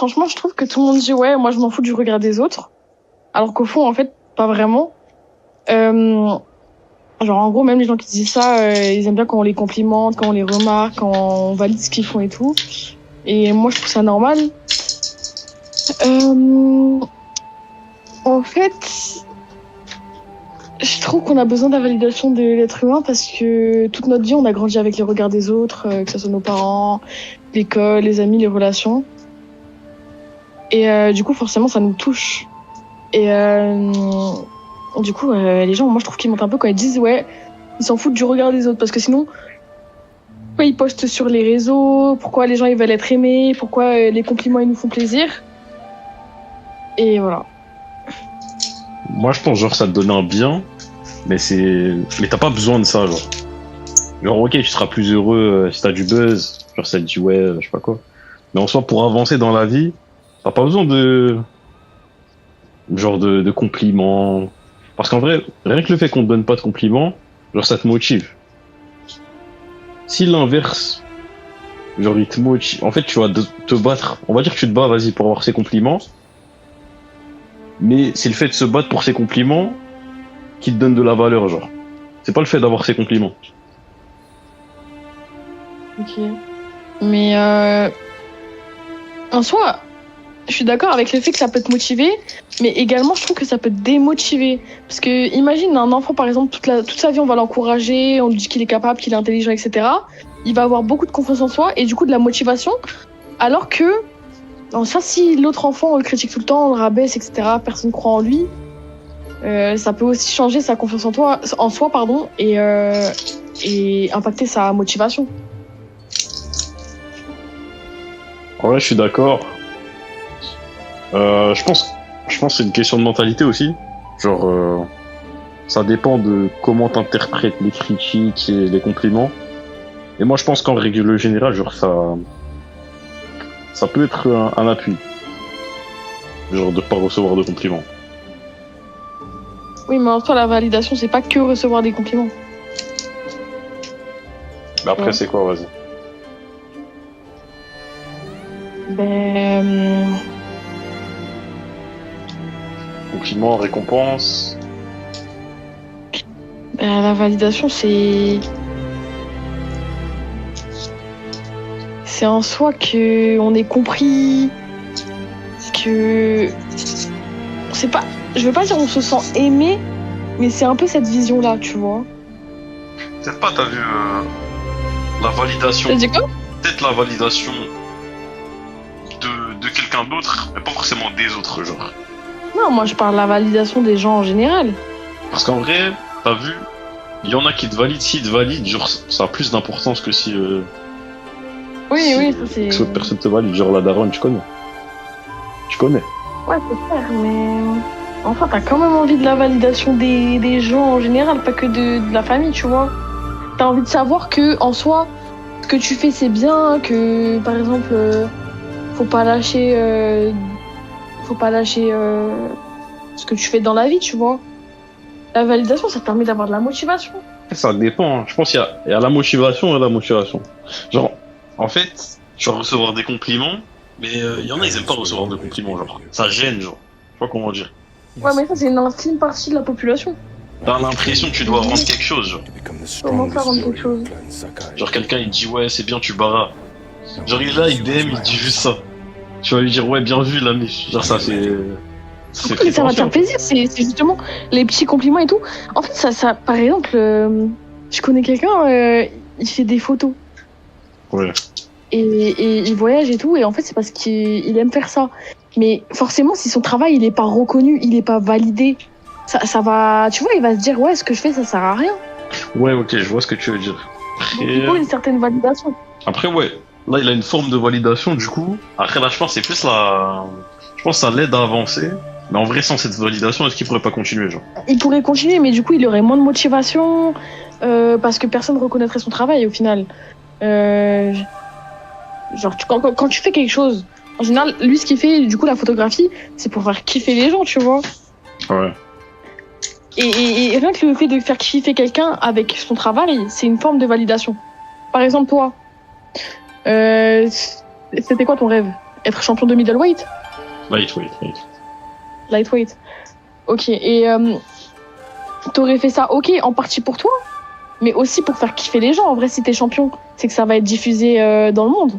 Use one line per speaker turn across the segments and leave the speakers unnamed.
franchement, je trouve que tout le monde dit ouais, moi je m'en fous du regard des autres. Alors qu'au fond, en fait, pas vraiment. Genre, en gros, même les gens qui disent ça, ils aiment bien quand on les complimente, quand on les remarque, quand on valide ce qu'ils font et tout. Et moi, je trouve ça normal. En fait, je trouve qu'on a besoin de la validation de l'être humain parce que toute notre vie, on a grandi avec les regards des autres, que ce soit nos parents, l'école, les amis, les relations. Et du coup, forcément, ça nous touche. Et du coup, les gens, moi, je trouve qu'ils mentent un peu quand ils disent ouais, ils s'en foutent du regard des autres parce que sinon, pourquoi ils postent sur les réseaux, pourquoi les gens ils veulent être aimés, pourquoi les compliments ils nous font plaisir. Et voilà.
Moi, je pense, genre, ça te donne un bien, mais t'as pas besoin de ça, genre. Genre, ok, tu seras plus heureux si t'as du buzz, genre, ça te dit ouais, je sais pas quoi. Mais en soi, pour avancer dans la vie, t'as pas besoin de compliments. Parce qu'en vrai, rien que le fait qu'on te donne pas de compliments, genre, ça te motive. Si l'inverse, genre, il te motive, en fait, tu vas te battre. On va dire que tu te bats, vas-y, pour avoir ces compliments. Mais c'est le fait de se battre pour ces compliments qui te donne de la valeur, genre. C'est pas le fait d'avoir ces compliments.
Ok. Mais en soi, je suis d'accord avec le fait que ça peut te motiver, mais également je trouve que ça peut te démotiver. Parce que imagine un enfant par exemple, toute sa vie on va l'encourager, on lui dit qu'il est capable, qu'il est intelligent, etc. Il va avoir beaucoup de confiance en soi et du coup de la motivation, alors que ça, si l'autre enfant on le critique tout le temps, on le rabaisse, etc., personne ne croit en lui, ça peut aussi changer sa confiance en soi, pardon, et impacter sa motivation.
Ouais, je suis d'accord. Je pense que c'est une question de mentalité aussi. Genre, ça dépend de comment t'interprètes les critiques et les compliments. Et moi, je pense qu'en règle générale, genre, ça peut être un appui. Genre, de pas recevoir de compliments.
Oui, mais en soi, la validation, c'est pas que recevoir des compliments.
Mais après,
Ouais.
c'est quoi, vas-y?
Ben,
Compliments, récompenses.
la validation, c'est en soi que on est compris, que c'est pas, je veux pas dire on se sent aimé, mais c'est un peu cette vision-là, tu vois.
Peut-être pas, t'as vu la validation.
T'as dit quoi?
Peut-être la validation de quelqu'un d'autre, mais pas forcément des autres, genre.
Non, moi je parle de la validation des gens en général.
Parce qu'en vrai, t'as vu, il y en a qui te valident, s'ils te valident, genre, ça a plus d'importance que si,
Oui, oui, ça c'est.
que l'autre personne te valide, genre la daronne, tu connais. Tu connais.
Ouais, c'est clair, mais enfin, t'as quand même envie de la validation des gens en général, pas que de la famille, tu vois. T'as envie de savoir que, en soi, ce que tu fais c'est bien, que par exemple, faut pas lâcher, ce que tu fais dans la vie, tu vois. La validation, ça te permet d'avoir de la motivation.
Ça dépend, hein. Je pense qu'il y a la motivation et la motivation. Genre, en fait, tu vas recevoir des compliments, mais il y en a, ils aiment pas recevoir de compliments, genre. Ça gêne, genre. Je sais pas comment dire.
Ouais, mais ça, c'est une infime partie de la population.
T'as l'impression que tu dois rendre quelque chose, genre.
Comment ça rendre quelque chose?
Genre, quelqu'un, il te dit, ouais, c'est bien, tu barras. Genre, il est là, il DM, il dit juste ça. Tu vas lui dire, ouais, bien vu, l'ami. Genre, ça, c'est. C'est
Oui, mais ça va te faire
prétentieux.
plaisir, c'est justement les petits compliments et tout. En fait, ça par exemple, je connais quelqu'un, il fait des photos
Ouais.
et il voyage et tout, et en fait, c'est parce qu'il aime faire ça. Mais forcément, si son travail, il est pas reconnu, il est pas validé, ça va, tu vois, il va se dire, ouais, ce que je fais, ça sert à rien.
Ouais, ok, je vois ce que tu veux dire.
Donc, il faut une certaine validation.
Après, ouais. Là, il a une forme de validation, du coup. Après, là, je pense que c'est plus la. Je pense que ça l'aide à avancer. Mais en vrai, sans cette validation, est-ce qu'il pourrait pas continuer, genre?
Il pourrait continuer, mais du coup, il aurait moins de motivation, parce que personne reconnaîtrait son travail au final. Euh, Genre, quand tu fais quelque chose, en général, lui, ce qu'il fait, du coup, la photographie, c'est pour faire kiffer les gens, tu vois.
Ouais.
Et rien que le fait de faire kiffer quelqu'un avec son travail, c'est une forme de validation. Par exemple, toi, c'était quoi ton rêve? Être champion de middleweight?
Lightweight.
Lightweight. Ok, et t'aurais fait ça, ok, en partie pour toi, mais aussi pour faire kiffer les gens. En vrai, si t'es champion, c'est que ça va être diffusé dans le monde.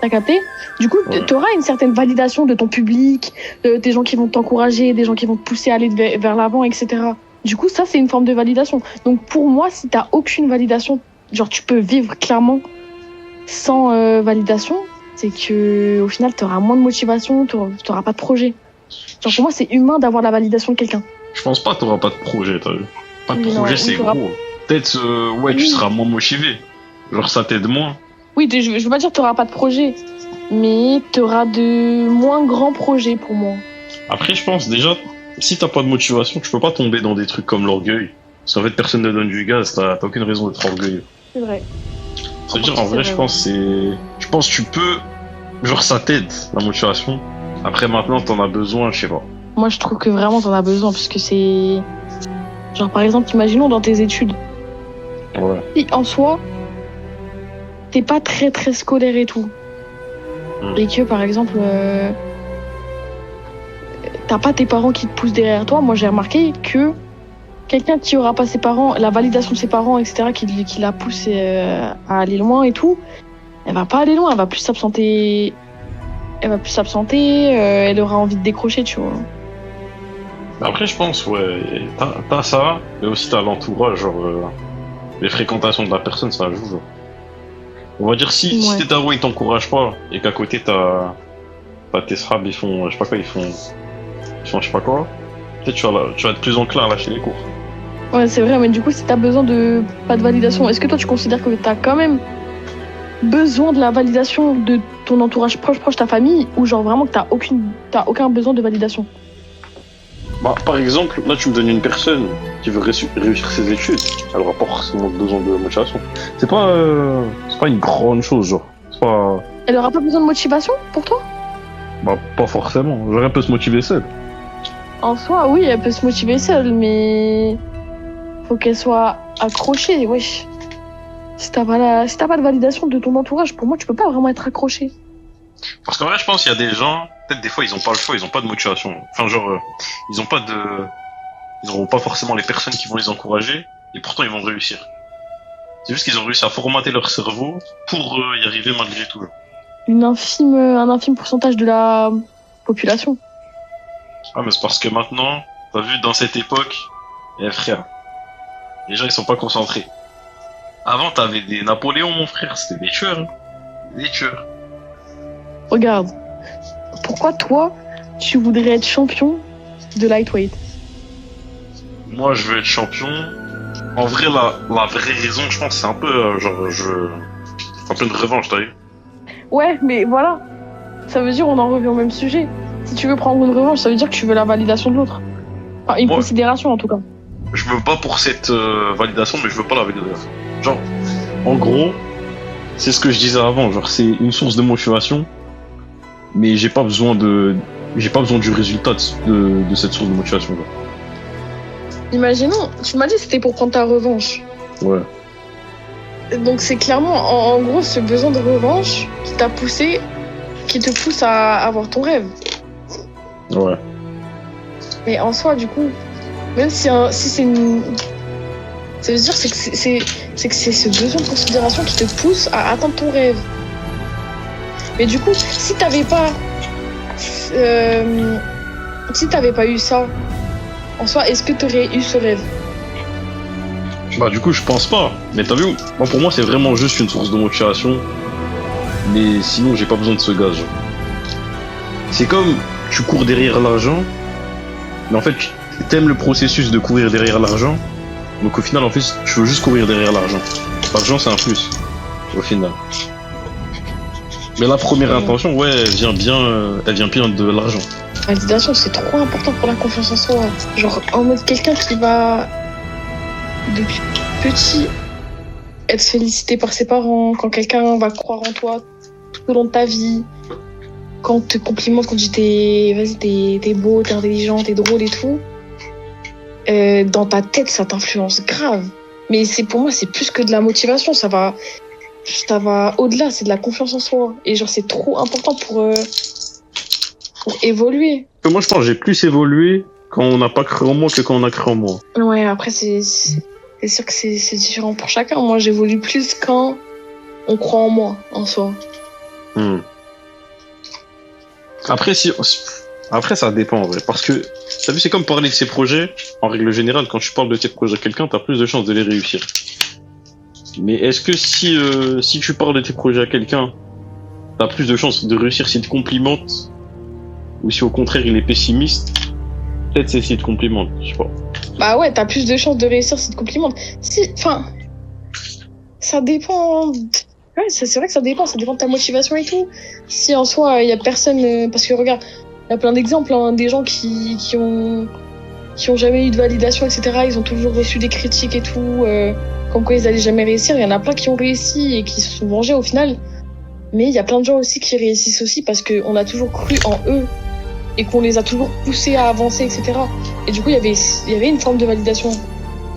T'as capté? Du coup,
Ouais.
t'auras une certaine validation de ton public, des gens qui vont t'encourager, des gens qui vont te pousser à aller vers l'avant, etc. Du coup, ça, c'est une forme de validation. Donc, pour moi, si t'as aucune validation, genre, tu peux vivre clairement sans validation, c'est que au final, t'auras moins de motivation, t'auras pas de projet. Genre, pour moi, c'est humain d'avoir la validation de quelqu'un.
Je pense pas que t'auras pas de projet, t'as vu. Pas de
Oui, non,
projet,
oui,
c'est
t'auras-
gros. Peut-être, ouais, tu
Oui.
seras moins motivé. Genre, ça t'aide moins.
Oui, je veux pas dire que t'auras pas de projet, mais t'auras de moins grands projets pour moi.
Après, je pense déjà, si t'as pas de motivation, tu peux pas tomber dans des trucs comme l'orgueil. Parce qu'en fait, personne ne donne du gaz, t'as aucune raison d'être orgueilleux.
C'est vrai.
C'est-à-dire, en
C'est
vrai,
vrai,
je pense que tu peux, genre, ça t'aide, la motivation. Après, maintenant, t'en as besoin, je sais pas.
Moi, je trouve que vraiment t'en as besoin, parce que c'est... Genre, par exemple, imaginons dans tes études.
Ouais.
Si, en soi, t'es pas très très scolaire et tout. Et que, par exemple, t'as pas tes parents qui te poussent derrière toi. Moi, j'ai remarqué que quelqu'un qui aura pas ses parents, la validation de ses parents, etc., qui la pousse à aller loin et tout, elle va pas aller loin, elle va plus s'absenter. Elle aura envie de décrocher, tu vois.
Après, je pense, ouais, t'as ça, mais aussi t'as l'entourage, genre, les fréquentations de la personne, ça joue, genre. On va dire, si
Ouais.
tes darons, ils t'encouragent pas, et qu'à côté, t'as tes srabs, ils font, je sais pas quoi, ils font je sais pas quoi, peut-être tu vas être plus enclin à lâcher les cours.
Ouais, c'est vrai, mais du coup, si t'as besoin de pas de validation, est-ce que toi tu considères que t'as quand même besoin de la validation de ton entourage proche, ta famille, ou genre vraiment que t'as aucun besoin de validation?
Bah, par exemple, là, tu me donnes une personne qui veut réussir ses études, elle aura pas forcément besoin de motivation. C'est pas une grande chose, genre. C'est pas,
Elle aura pas besoin de motivation pour toi?
bah, pas forcément. Genre, elle peut se motiver seule.
En soi, oui, elle peut se motiver seule, mais faut qu'elle soit accrochée, wesh. Si t'as pas de validation de ton entourage, pour moi, tu peux pas vraiment être accroché.
Parce qu'en vrai, je pense qu'il y a des gens, peut-être des fois, ils ont pas le choix, ils ont pas de motivation. Enfin, genre, ils ont pas de, ils auront pas forcément les personnes qui vont les encourager, et pourtant ils vont réussir. C'est juste qu'ils ont réussi à formater leur cerveau pour y arriver malgré tout.
Un infime pourcentage de la population.
Ah, mais c'est parce que maintenant, t'as vu, dans cette époque, eh frère, les gens ils sont pas concentrés. Avant, t'avais des Napoléons, mon frère, c'était des tueurs. Hein. Des tueurs.
Regarde, pourquoi toi, tu voudrais être champion de lightweight?
Moi, je veux être champion. En vrai, la vraie raison, je pense, c'est un peu, c'est un peu une revanche, t'as vu.
Ouais, mais voilà. Ça veut dire on en revient au même sujet. Si tu veux prendre une revanche, ça veut dire que tu veux la validation de l'autre. Enfin, une
Moi-
considération en tout cas.
Je me bats pour cette validation, mais je veux pas la validation. Genre, en gros, c'est ce que je disais avant. Genre, c'est une source de motivation, mais j'ai pas besoin du résultat de cette source de motivation. Genre.
Imaginons, tu m'as dit que c'était pour prendre ta revanche.
Ouais.
Donc c'est clairement, en gros, ce besoin de revanche qui te pousse à avoir ton rêve.
Ouais.
Mais en soi, du coup, même si c'est une... Ça veut dire c'est que c'est ce besoin de considération qui te pousse à atteindre ton rêve. Mais du coup, si t'avais pas eu ça, en soi, est-ce que t'aurais eu ce rêve?
Bah, du coup, je pense pas. Mais t'as vu, moi, pour moi, c'est vraiment juste une source de motivation. Mais sinon, j'ai pas besoin de ce gaz. Genre. C'est comme tu cours derrière l'argent, mais en fait, t'aimes le processus de courir derrière l'argent. Donc au final, en fait, tu veux juste courir derrière l'argent. L'argent, c'est un plus, au final. Mais la première intention, ouais, elle vient bien de l'argent.
Validation, c'est trop important pour la confiance en soi. Genre, en mode quelqu'un qui va, depuis petit, être félicité par ses parents, quand quelqu'un va croire en toi tout au long de ta vie, quand on te complimente, quand tu dis t'es beau, t'es intelligent, t'es drôle et tout, dans ta tête, ça t'influence grave. Mais pour moi, c'est plus que de la motivation, ça va Ça va au-delà, c'est de la confiance en soi. Et genre, c'est trop important pour évoluer.
Moi, je pense que j'ai plus évolué quand on n'a pas cru en moi que quand on a cru en moi.
Ouais, après, c'est sûr que c'est différent pour chacun. Moi, j'évolue plus quand on croit en moi, en soi.
Après, après, ça dépend, en vrai. Parce que, t'as vu, c'est comme parler de ses projets. En règle générale, quand tu parles de tes projets à quelqu'un, t'as plus de chances de les réussir. Mais est-ce que si tu parles de tes projets à quelqu'un, t'as plus de chances de réussir s'il te complimente, ou si au contraire il est pessimiste? Peut-être c'est s'il te complimente, je sais pas.
Bah ouais, t'as plus de chances de réussir si tu te complimentes. Enfin, ça dépend. Ouais, c'est vrai que ça dépend de ta motivation et tout. Si en soi, il y a personne. Parce que regarde, il y a plein d'exemples, hein, des gens qui ont jamais eu de validation, etc. Ils ont toujours reçu des critiques et tout, comme quoi ils allaient jamais réussir. Il y en a plein qui ont réussi et qui se sont vengés au final. Mais il y a plein de gens aussi qui réussissent aussi parce qu'on a toujours cru en eux et qu'on les a toujours poussés à avancer, etc. Et du coup, il y avait une forme de validation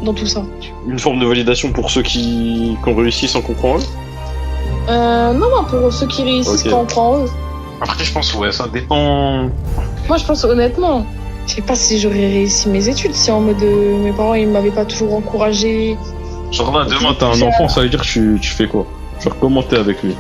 dans tout ça.
Une forme de validation pour ceux qui ont réussi sans comprendre.
Non, pour ceux qui réussissent quand on croit en eux.
Après, je pense, ouais, ça dépend.
Moi, je pense honnêtement, je sais pas si j'aurais réussi mes études si en mode mes parents ils m'avaient pas toujours encouragé.
Genre là, demain, t'as un enfant, ça veut dire que tu fais quoi? Genre, comment t'es avec lui?